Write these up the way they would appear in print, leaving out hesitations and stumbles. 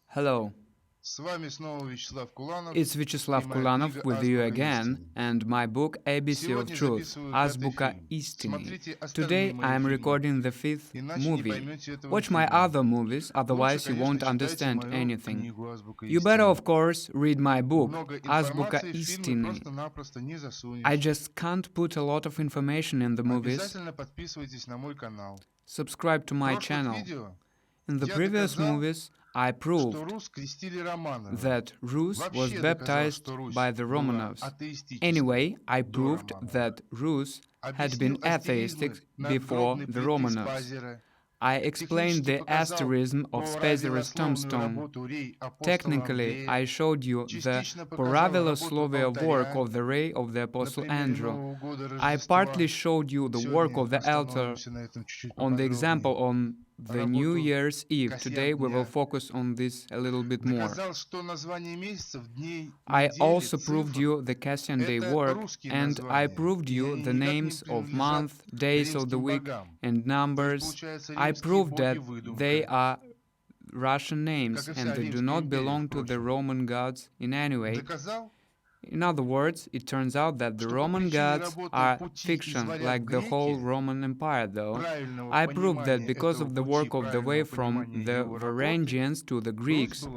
Hello, it's Vyacheslav Kulanov with you again, and my book ABC of Truth, Азбука истины. Today I am recording the fifth movie. Watch my other movies, otherwise you won't understand anything. You better, of course, read my book, Азбука истины. I just can't put a lot of information in the movies. Subscribe to my channel. In the previous movies, I proved that Ruse was baptized by the Romanovs. Anyway, I proved that Ruse had been atheistic before the Romanovs. I explained the asterism of Spezer's tombstone. Technically, I showed you the Правилословие work of the Ray of the Apostle Andrew. I partly showed you the work of the altar on the example on the New Year's Eve. Today we will focus on this a little bit more. I also proved you the Cassian day work, and I proved you the names of month, days of the week, and numbers. I proved that they are Russian names and they do not belong to the Roman gods in any way. In other words, it turns out that the Roman gods are fiction, like the whole Roman Empire, though. I proved that because of the work of the way from the Varangians to the Greeks,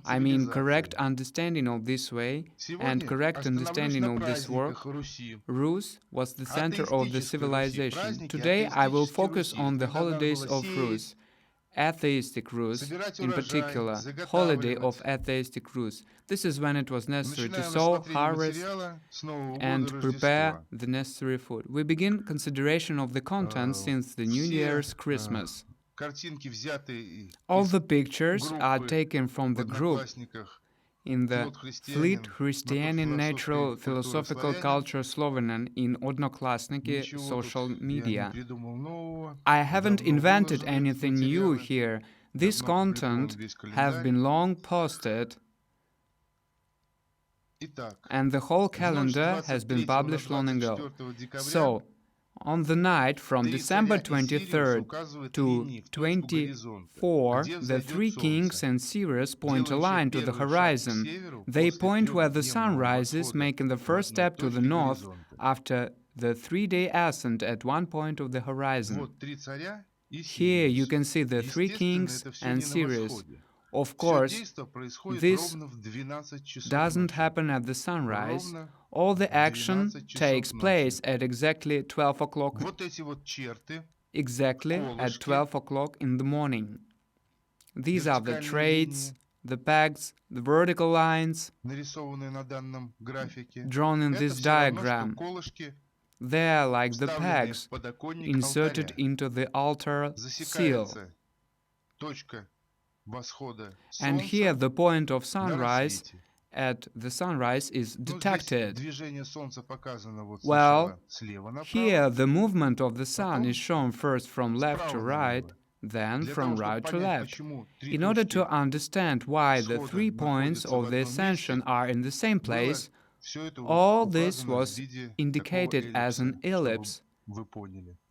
I mean correct understanding of this way and correct understanding of this work, Ruse was the center of the civilization. Today I will focus on the holidays of Ruse. Atheistic Rus, in particular, holiday of Atheistic Rus. This is when it was necessary to sow, harvest, and prepare the necessary food. We begin consideration of the content since the New Year's Christmas. All the pictures are taken from the group in the Fleet Христианин Natural Philosophical Culture Slovenin in Odnoklassniki social media. I haven't invented anything new here. This content have been long posted, and the whole calendar has been published long ago. So, on the night from December 23rd to 24, the three kings and Sirius point a line to the horizon. They point where the sun rises, making the first step to the north after the three-day ascent at one point of the horizon. Here you can see the three kings and Sirius. Of course, this doesn't happen at the sunrise. All the action takes place at exactly 12 o'clock, exactly at 12 o'clock in the morning. These are the traits, the pegs, the vertical lines drawn in this diagram. They are like the pegs inserted into the altar seal. And here the point of sunrise at the sunrise is detected. Well, here the movement of the sun is shown first from left to right, then from right to left. In order to understand why the 3 points of the ascension are in the same place, all this was indicated as an ellipse,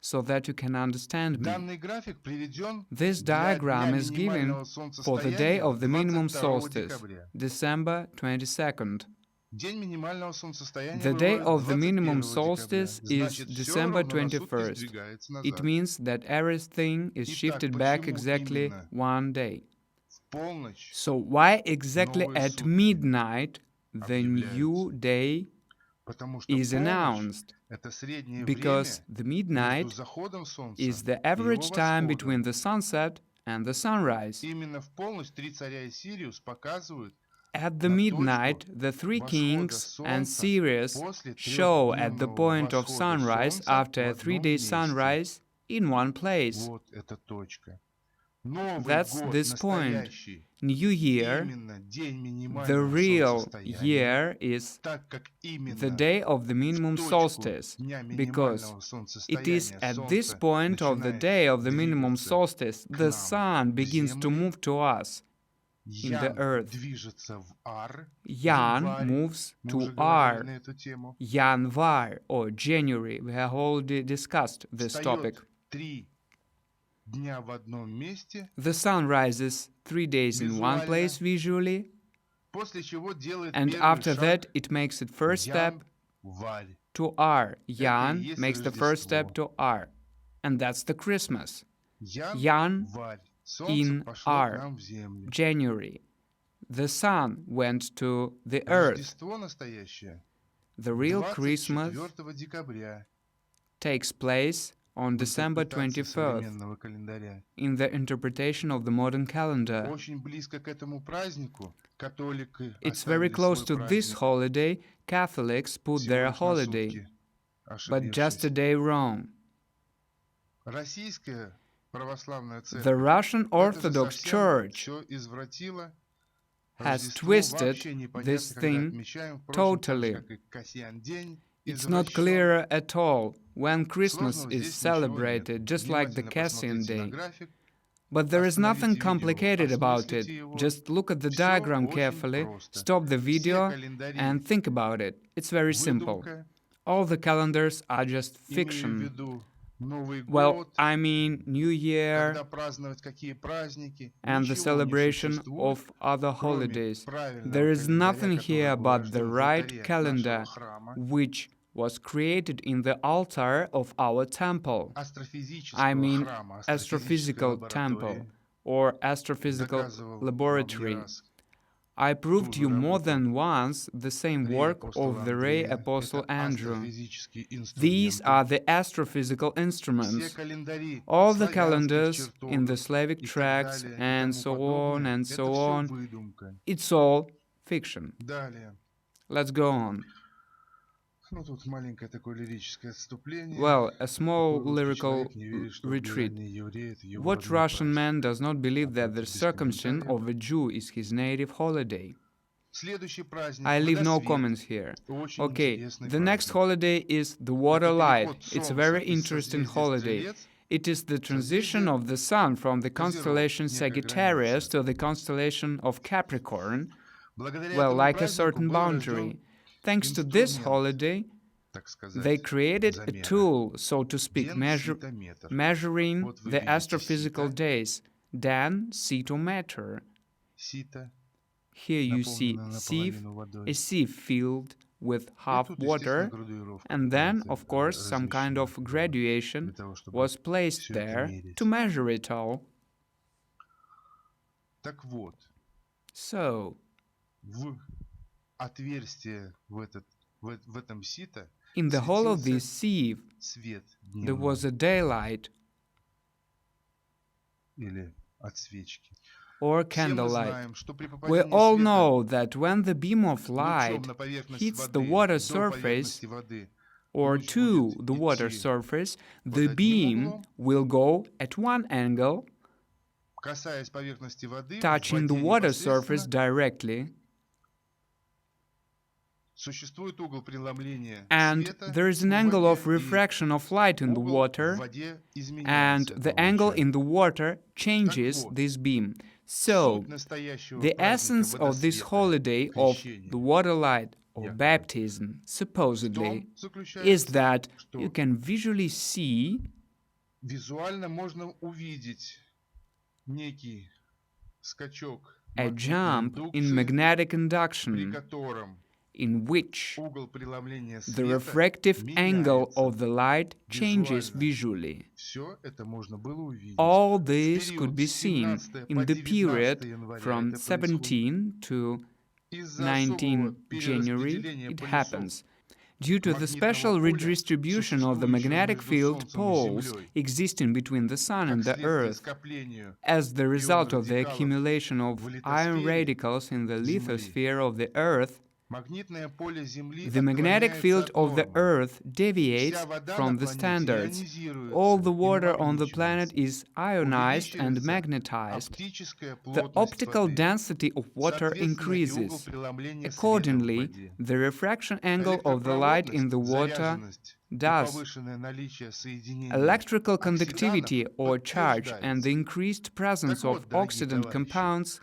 so that you can understand me. This diagram is given for the day of the minimum solstice, December 22nd. The day of the minimum solstice is December 21st. It means that everything is shifted back exactly one day. So why exactly at midnight the new day is announced? Because the midnight is the average time between the sunset and the sunrise. At the midnight, the three kings and Sirius show at the point of sunrise after a 3-day sunrise in one place. That's this point. New Year, the real year, is the day of the minimum solstice, because it is at this point of the day of the minimum solstice the sun begins to move to us in the earth. Jan moves to R, Yanvar, or January. We have already discussed this topic. The sun rises 3 days in one place visually, and after that it makes its first step to R. Yan makes the first step to R. And that's the Christmas. Yan in R. January. The sun went to the earth. The real Christmas takes place on December 24th in the interpretation of the modern calendar. It's very close to this holiday. Catholics put their holiday, but just a day wrong. The Russian Orthodox Church has twisted this thing totally. It's not clear at all when Christmas is celebrated, just like the Cassian Day. But there is nothing complicated about it. Just look at the diagram carefully, stop the video, and think about it. It's very simple. All the calendars are just fiction. Well, I mean New Year and the celebration of other holidays. There is nothing here but the right calendar, which was created in the altar of our temple. I mean astrophysical temple or astrophysical laboratory. I proved you more than once the same work of the Ray Apostle Andrew. These are the astrophysical instruments. All the calendars in the Slavic tracts and so on and so on. It's all fiction. Let's go on. Well, a small lyrical retreat. What Russian man does not believe that the circumcision of a Jew is his native holiday? I leave no comments here. Okay, the next holiday is the water light. It's a very interesting holiday. It is the transition of the sun from the constellation Sagittarius to the constellation of Capricorn, well, like a certain boundary. Thanks to this holiday, they created a tool, so to speak, measuring the astrophysical days, then cetometer. Here you see sieve, a sieve filled with half water, and then, of course, some kind of graduation was placed there to measure it all. So, in the hole of this sieve, there was a daylight or candlelight. We all know that when the beam of light hits the water surface or to the water surface, the beam will go at one angle, touching the water surface directly. And there is an angle of refraction of light in the water, and the angle in the water changes this beam. So, the essence of this holiday of the water light or baptism, supposedly, is that you can visually see a jump in magnetic induction, in which the refractive angle of the light changes visually. All this could be seen in the period from 17 to 19 January. It happens. Due to the special redistribution of the magnetic field poles existing between the Sun and the Earth, as the result of the accumulation of iron radicals in the lithosphere of the Earth, the magnetic field of the Earth deviates from the standards. All the water on the planet is ionized and magnetized. The optical density of water increases. Accordingly, the refraction angle of the light in the water does. Electrical conductivity or charge and the increased presence of oxidant compounds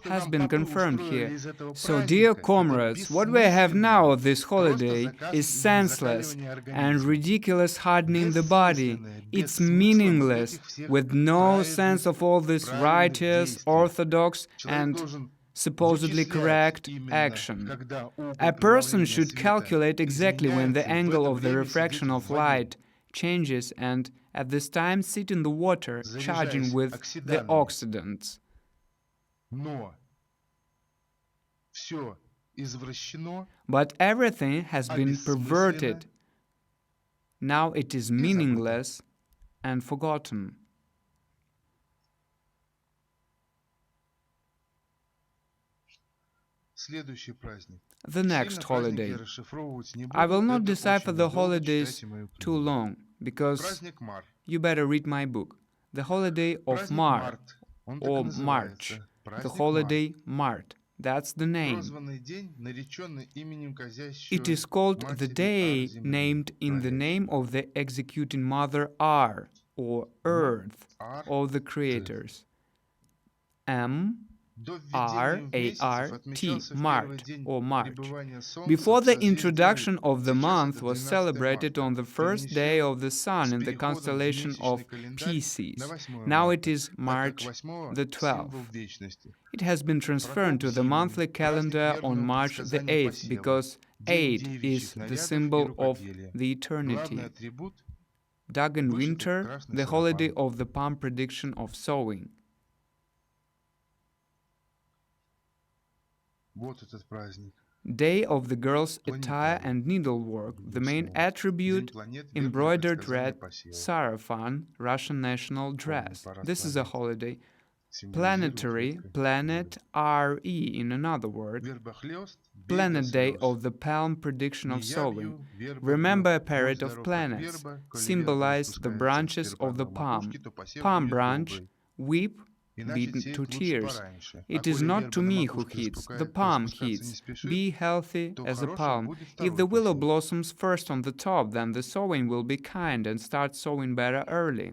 has been confirmed here. So, dear comrades, what we have now of this holiday is senseless and ridiculous hardening the body. It's meaningless, with no sense of all this righteous, orthodox, and supposedly correct action. A person should calculate exactly when the angle of the refraction of light changes and at this time sit in the water charging with the oxidants. But everything has been perverted. Now it is meaningless and forgotten. The next holiday. I will not decipher the holidays too long, because you better read my book. The holiday of Mar, or March. The holiday Mart. That's the name. It is called the day named in the name of the executing mother R, or Earth, of the creators. M-R-A-R-T, Mart, or March. Before the introduction of the month was celebrated on the first day of the sun in the constellation of Pisces. Now it is March the 12th. It has been transferred to the monthly calendar on March the 8th because 8 is the symbol of the eternity. Dug in winter, the holiday of the palm prediction of sowing. Day of the girls' attire and needlework, the main attribute, embroidered red sarafan, Russian national dress. This is a holiday. Planetary, planet RE in another word, planet day of the palm prediction of sowing. Remember a parade of planets, symbolize the branches of the palm. Palm branch, whip, beaten to tears. It is not to me who hits, the palm hits. Be healthy as a palm. If the willow blossoms first on the top, then the sowing will be kind and start sowing better early.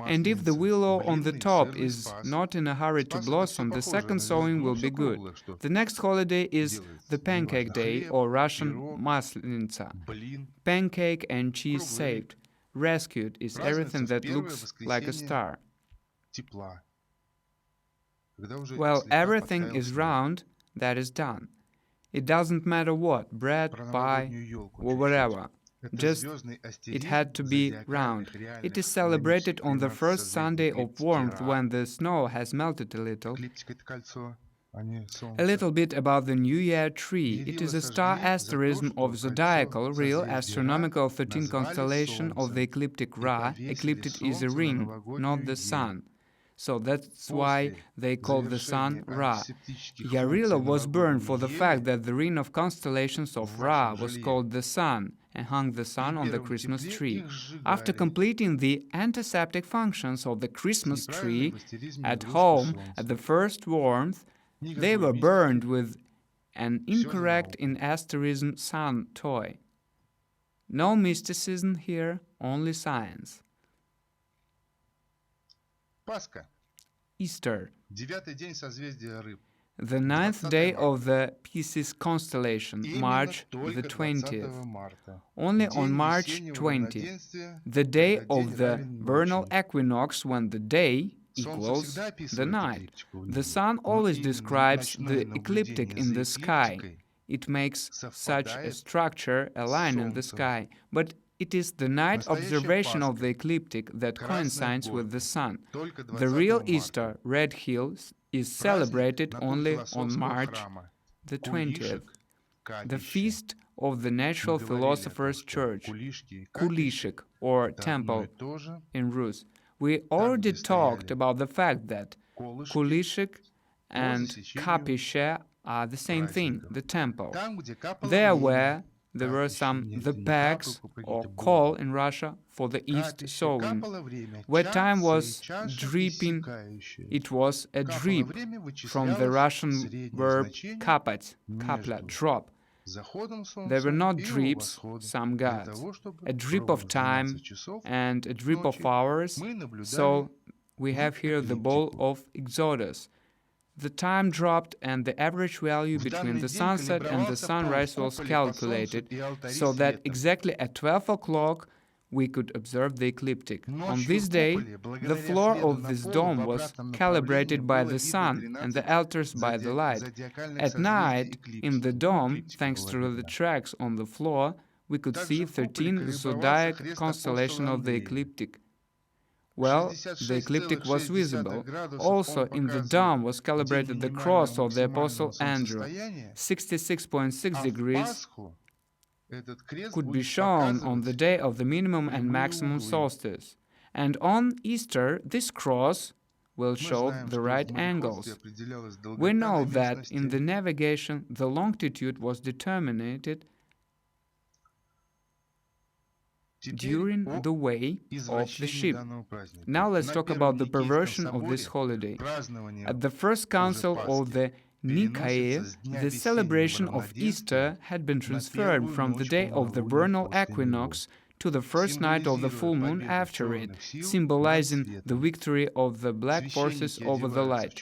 And if the willow on the top is not in a hurry to blossom, the second sowing will be good. The next holiday is the Pancake Day, or Russian Maslenitsa. Pancake and cheese saved. Rescued is everything that looks like a star. Well, everything is round, that is done. It doesn't matter what, bread, pie, or whatever. Just, it had to be round. It is celebrated on the first Sunday of warmth when the snow has melted a little. A little bit about the New Year tree. It is a star asterism of zodiacal, real, astronomical 13 constellation of the ecliptic Ra. Ecliptic is a ring, not the sun. So that's why they call the sun Ra. Yarila was burned for the fact that the ring of constellations of Ra was called the sun and hung the sun on the Christmas tree. After completing the antiseptic functions of the Christmas tree at home at the first warmth, they were burned with an incorrect in asterism sun toy. No mysticism here, only science. Easter. The 9th day of the Pisces constellation, March the 20th. Only on March 20th, the day of the vernal equinox, when the day equals the night. The sun always describes the ecliptic in the sky. It makes such a structure, a line in the sky, but it is the night observation of the ecliptic that coincides with the sun. The real Easter, Red Hills, is celebrated only on March the 20th. The feast of the Natural Philosopher's Church, Kulishik, or temple in Ruse. We already talked about the fact that Kulishik and Kapishe are the same thing, the temple. There were the pegs, or call in Russia, for the east sowing. Where time was dripping, it was a drip, from the Russian verb kapat, kapla, drop. They were not drips, some gods. A drip of time and a drip of hours, so we have here the ball of Exodus. The time dropped and the average value between the sunset and the sunrise was calculated, so that exactly at 12 o'clock we could observe the ecliptic. On this day, the floor of this dome was calibrated by the sun and the altars by the light. At night, in the dome, thanks to the tracks on the floor, we could see 13 zodiac constellation of the ecliptic. Well, the ecliptic was visible. Also, in the dome was calibrated the cross of the Apostle Andrew. 66.6 degrees could be shown on the day of the minimum and maximum solstice. And on Easter, this cross will show the right angles. We know that in the navigation, the longitude was determined during the way of the ship. Now let's talk about the perversion of this holiday. At the first council of the Nicaea, the celebration of Easter had been transferred from the day of the vernal equinox to the first night of the full moon after it, symbolizing the victory of the black forces over the light.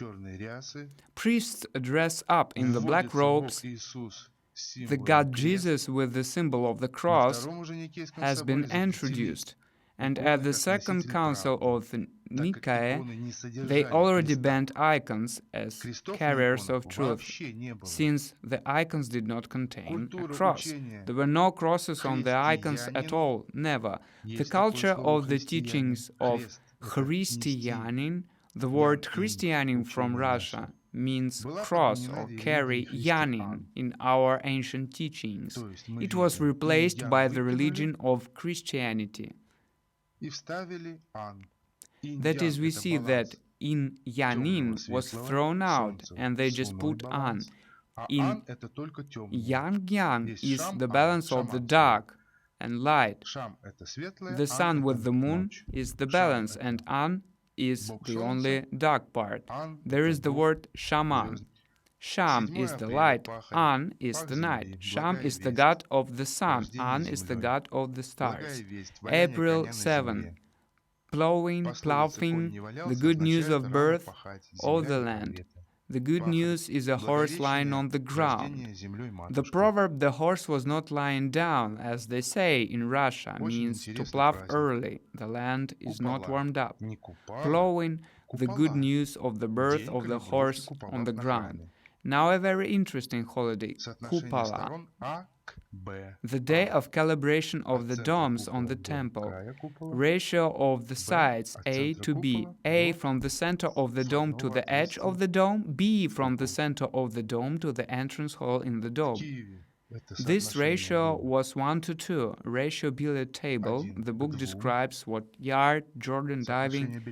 Priests dress up in the black robes. The God Jesus with the symbol of the cross has been introduced, and at the Second Council of Nicaea, they already banned icons as carriers of truth, since the icons did not contain a cross. There were no crosses on the icons at all, never. The culture of the teachings of Christianin, the word Christianin from Russia, means cross or carry yanin in our ancient teachings. It was replaced by the religion of Christianity. That is, we see that in yanin was thrown out and they just put an. In yang is the balance of the dark and light. The sun with the moon is the balance, and an is the only dark part. There is the word shaman. Sham is the light, An is the night. Sham is the god of the sun, An is the god of the stars. April 7. Plowing, the good news of birth of the land. The good news is a horse lying on the ground. The proverb, the horse was not lying down, as they say in Russia, means to plow early. The land is not warmed up. Plowing, the good news of the birth of the horse on the ground. Now a very interesting holiday, Kupala, the day of calibration of the domes on the temple. Ratio of the sides A to B. A from the center of the dome to the edge of the dome. B from the center of the dome to the entrance hole in the dome. This ratio was 1 to 2. Ratio billiard table. The book describes what yard, Jordan diving,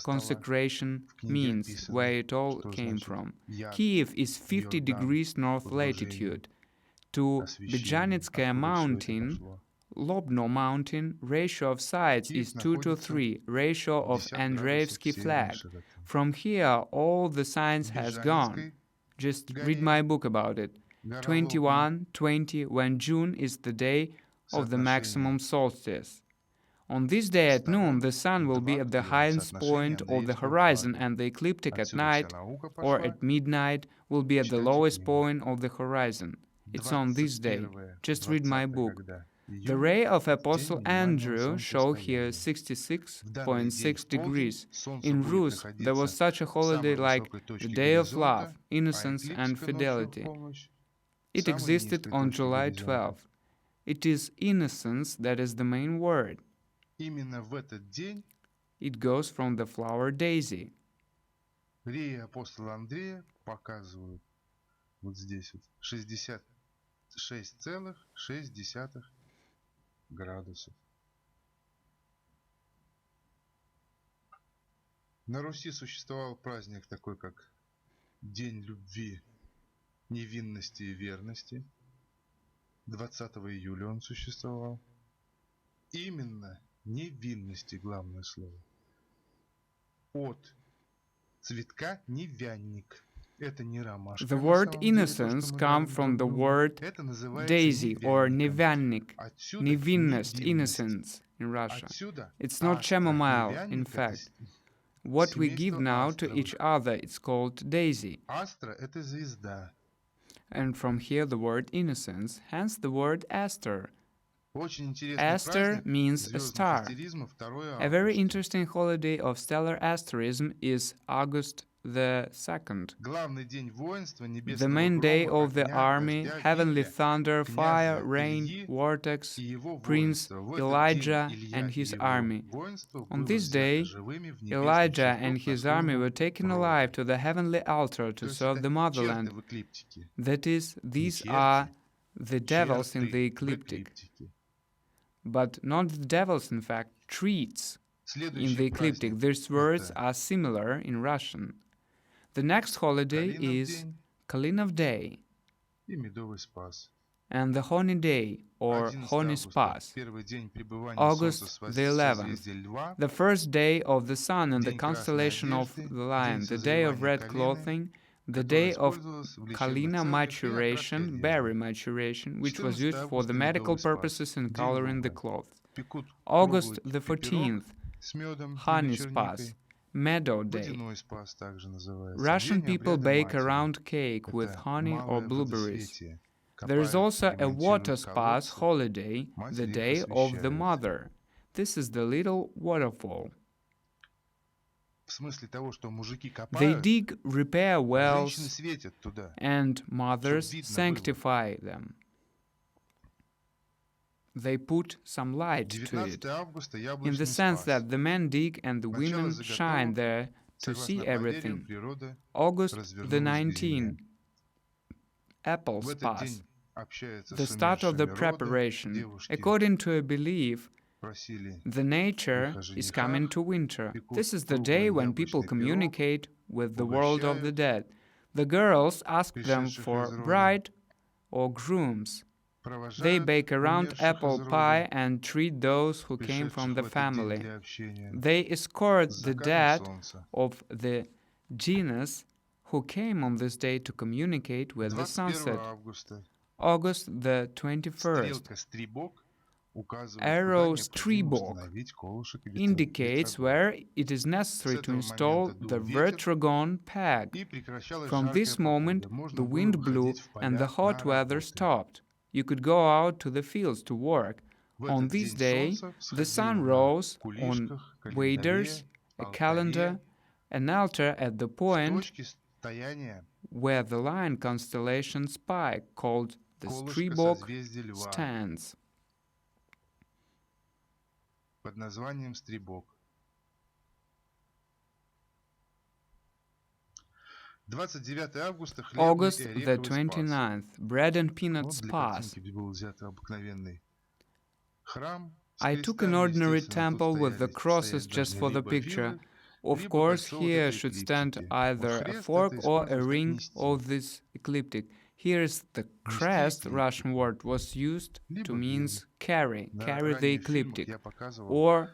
consecration means, where it all came from. Kiev is 50 degrees north latitude. To Bedzhanitskaya mountain, Lobno mountain, ratio of sides is 2 to 3, ratio of Andreevsky flag. From here, all the science has gone. Just read my book about it. 21:20, when June is the day of the maximum solstice. On this day at noon, the sun will be at the highest point of the horizon, and the ecliptic at night or at midnight will be at the lowest point of the horizon. It's on this day. Just read my book. The ray of Apostle Andrew show here 66.6 degrees. In Ruse, there was such a holiday like the Day of Love, Innocence and Fidelity. It existed on July 12. It is innocence that is the main word. It goes from the flower daisy. Реи апостола Андрея показывают вот здесь вот 66,6 градусов. На Руси существовал праздник такой, как День любви, невинности и верности. 20 июля он существовал. Именно невинности главное слово. От цветка невянник. Это не ромашка. The word innocence comes from the word daisy or nevannik, nevinnost, innocence in Russia. It's not chamomile, in fact. What we give Семейство now to each астровых. other is called daisy. Астра — это звезда. And from here the word innocence, hence the word Esther. Очень интересный Esther праздник means a звездных star. астеризмов 2 A very августа. interesting holiday of stellar asterism is August the 2nd. Главный день воинства, The небесного main day грома, of the огня, army, дождя, heavenly вихря, thunder, fire, князя rain, Ильи vortex, и его Prince воинства. В этот день Elijah Илья and и his его army. воинство On было this взято day, живыми в небесный Elijah чертог and на his army службу were taken роду. alive to the heavenly altar to То есть serve это the черты motherland. в эклиптике. That is, these черти, are the devils in черты the в ecliptic. эклиптике. But not the devils, in fact, treats in Следующий the ecliptic. праздник These words это are similar in Russian. The next holiday Калинов is день Kulanov Day и Медовый Спас. and the Honey Day or 11 Honey августа, Spas. первый день пребывания Солнца August в the 11th, созвездии Льва, the first day of the sun in the день красной constellation of одежды, the день lion, the day of созревания red калины, clothing, the которое day of использовалось в лечебных Kalina целях при окраске maturation, berry одежды. maturation, which was 14 used for the августа medical Медовый Спас, purposes in день coloring the Луга. cloth. Пекут August круглый the пирог 14th, с медом Honey или Spas, черникой. Meadow Day. Водяной спас также называется. Russian День people обряда bake a матери. round cake with Это honey or малое blueberries. водосветие. There is Копают also и a water ремонтируют spas колодцы. holiday, Мать the их day of the освещает. mother. This is the little waterfall. В смысле того, что мужики They копают, dig, repair а женщины wells, светят туда. and mothers видно было. sanctify them. They put some light to 19 it, августа in the яблочный sense спас. that the men dig and the Начало women shine заготовок, there to согласно see поверью, everything. природа August the развернулась к земле. 19th, Apple В этот Spas, день общаются the с start of the умершими роды, preparation. девушки According to a belief, просили the nature их о is женихах, coming to winter. пекут This is the круглый day when people яблочный пирог, communicate with the world of the угощают dead. The girls ask them пришедших for из рода, bride or grooms. They провожают bake a round умерших apple из pie рода, and treat those who came пришедших from в the этот день family. для общения, They escort с the закатом dead солнца. of the genus who came on this day to communicate with the 21 sunset. августа August the 21st. стрелка Стрибок указывает, Arrow куда необходимо Stribok установить колышек и indicates ветрогон. where it is necessary С to этого install момента the дул ветер, vertragon peg. и прекращалась From жаркая this moment, погода. Можно the было wind blew выходить в and the поля hot на weather работы. stopped. You could go out to the fields to work. В On этот this день day, солнце the sun всходило rose на on кулишках, waders, календаре, a calendar, an altar at the в point точке стояния where the lion constellation spike called the колышка Stribok созвездия Льва stands. под названием Стрибок. 29 августа хлебный August и the ореховый спас. 29th, bread and peanut Вот для spas. картинки был взят обыкновенный храм. С I took an крестами, ordinary естественно, тут temple with the crosses стоят just даже for the либо picture. вилы, Of либо course, кольцо вот here этой should stand эклиптики. either Вот a хрест fork это or a использовалось как ring нести. of this ecliptic. Here's the crest, Russian word, was used Либо to means carry, На carry the ранних фильмах ecliptic, я показывал or a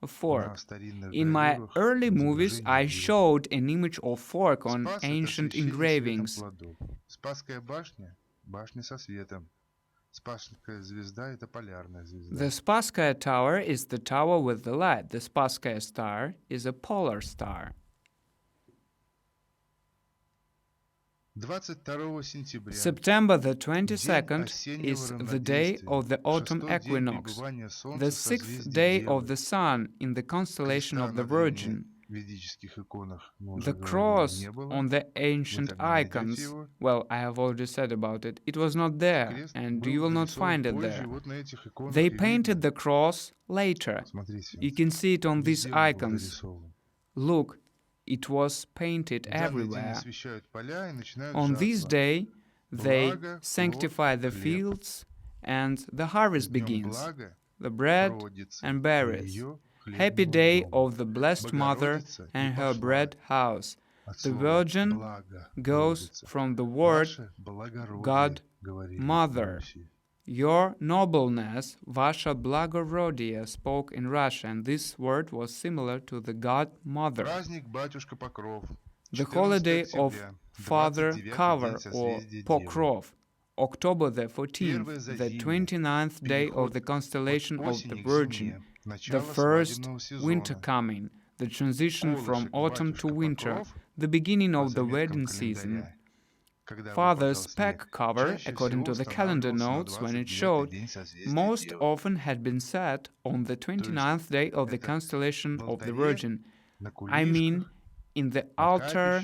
на fork. старинных In my гравюрах early movies, I изображение вил. showed an image of fork on Спас — это ancient освещение светом engravings. плодов. Спасская башня — башня со светом. Спасская звезда — это полярная звезда. The Spasskaya Tower is the tower with the light. The Spasskaya star is a polar star. 22 сентября September the день 22nd осеннего is the day равноденствия, of the autumn шестой день equinox, пребывания солнца the в sixth созвездии day of Девы. the sun in the constellation Креста of the на древних Virgin. ведических иконах, мы уже The говорили, cross не было. on the ancient там не найдете icons, его. well, I have already said about it, it was not there, Крест and был you will not нарисован find it позже, there. вот на этих иконах They и painted видно. the cross later. Смотрите, You can see it on these везде он был icons. нарисован. Look, it was painted В данный день everywhere. освещают поля и начинают On this жатва. day, they Благо, sanctify the хлеб. fields, and the harvest С днем begins. блага The bread Богородицы and и berries. её Happy хлебного day дома. of the Blessed Mother Богородица и and her пошла bread house. от The слова Virgin благо, goes Богородица. from the word Ваше благородие, God, говорили Mother. на Руси. your nobleness, Vasha Blagorodie, spoke in Russia, and this word was similar to the God Mother. Праздник Батюшка Покров. The 14 holiday of октября, Father 29-й Cover день or созвездия Девы. Pokrov, October the 14th, Первое the зазимье, 29th day of переход the constellation от of the осени к Virgin, зиме, the начало first свадебного сезона. winter coming, the transition from autumn to winter, the beginning of the wedding season. Father's peg cover, according to the calendar notes when it showed, most often had been set on the 29th day of the constellation of the Virgin. I mean, in the altar,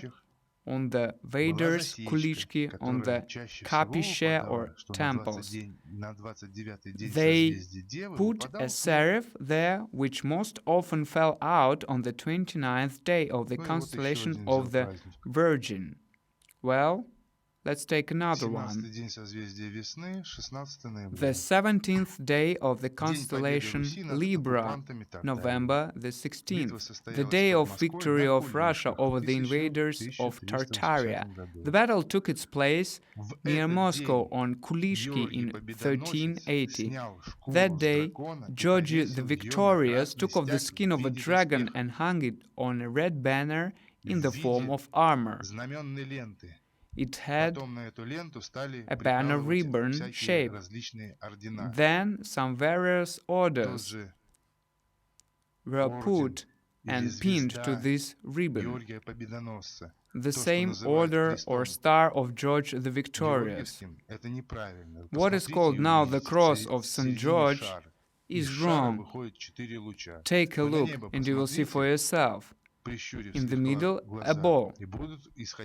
on the Vedas, kulichki, on the kapishe or temples. They put a seraph there, which most often fell out on the 29th day of the constellation of the Virgin. Well, let's take another one. The 17th day of the constellation Libra, November the 16th, the day of victory of Russia over the invaders of Tartaria. The battle took its place near Moscow on Kulishki in 1380. That day, George the Victorious took off the skin of a dragon and hung it on a red banner in the form of armor. It had a banner ribbon shape. Then some various orders were put and pinned to this ribbon. The same order or star of George the Victorious. What is called now the cross of St. George is wrong. Take a look and you will see for yourself. In the middle, a ball.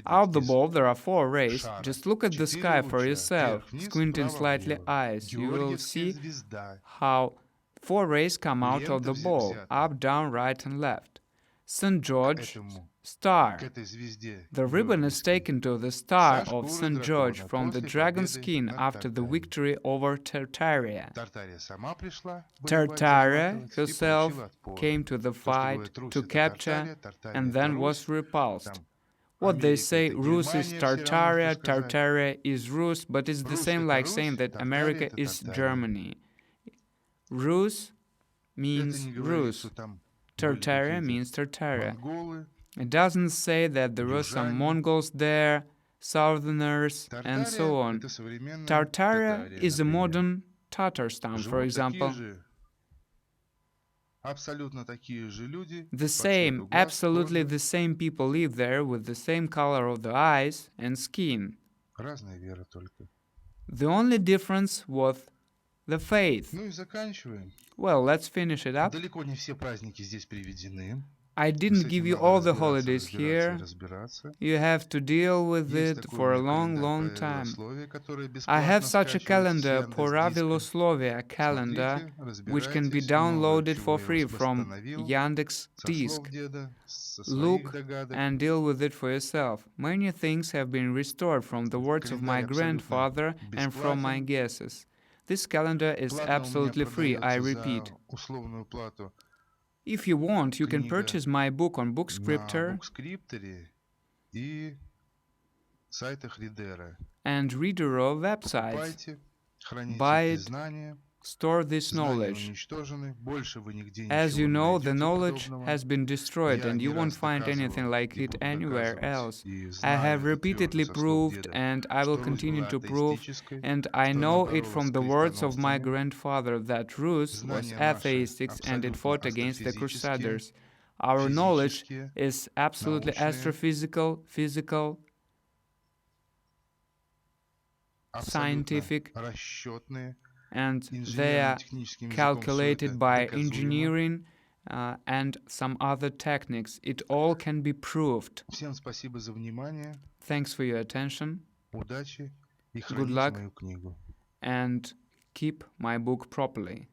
Out the ball there are 4 rays. Just look at the sky for yourself, squinting slightly eyes. You will see how 4 rays come out of the ball, up, down, right and left. St. George, star. The ribbon is taken to the star of St. George from the dragon skin after the victory over Tartaria. Tartaria herself came to the fight to capture and then was repulsed. What they say, Ruse is Tartaria, Tartaria is Rus, but it's the same like saying that America is Germany. Rus means Rus. Tartaria means Tartaria. It doesn't say that there were some Mongols there, Southerners, and so on. Tartaria is a modern Tatarstan, for example. The same, absolutely the same people live there with the same color of the eyes and skin. The only difference was the faith. Well, let's finish it up. I didn't give you all the holidays here. You have to deal with it for a long time. I have such a calendar, Poraviloslovia calendar, which can be downloaded for free from Yandex Disk. Look and deal with it for yourself. Many things have been restored from the words of my grandfather and from my guesses. This calendar is absolutely free, I repeat. If you want, you can purchase my book on Bookscriptor and Reader websites. Buy it, store this knowledge. As you know, the knowledge has been destroyed and you won't find anything like it anywhere else. I have repeatedly proved and I will continue to prove, and I know it from the words of my grandfather that Ruse was atheistic and it fought against the Crusaders. Our knowledge is absolutely astrophysical, physical, scientific, and they are calculated by engineering and some other techniques. It all can be proved. Thanks for your attention. Good luck and keep my book properly.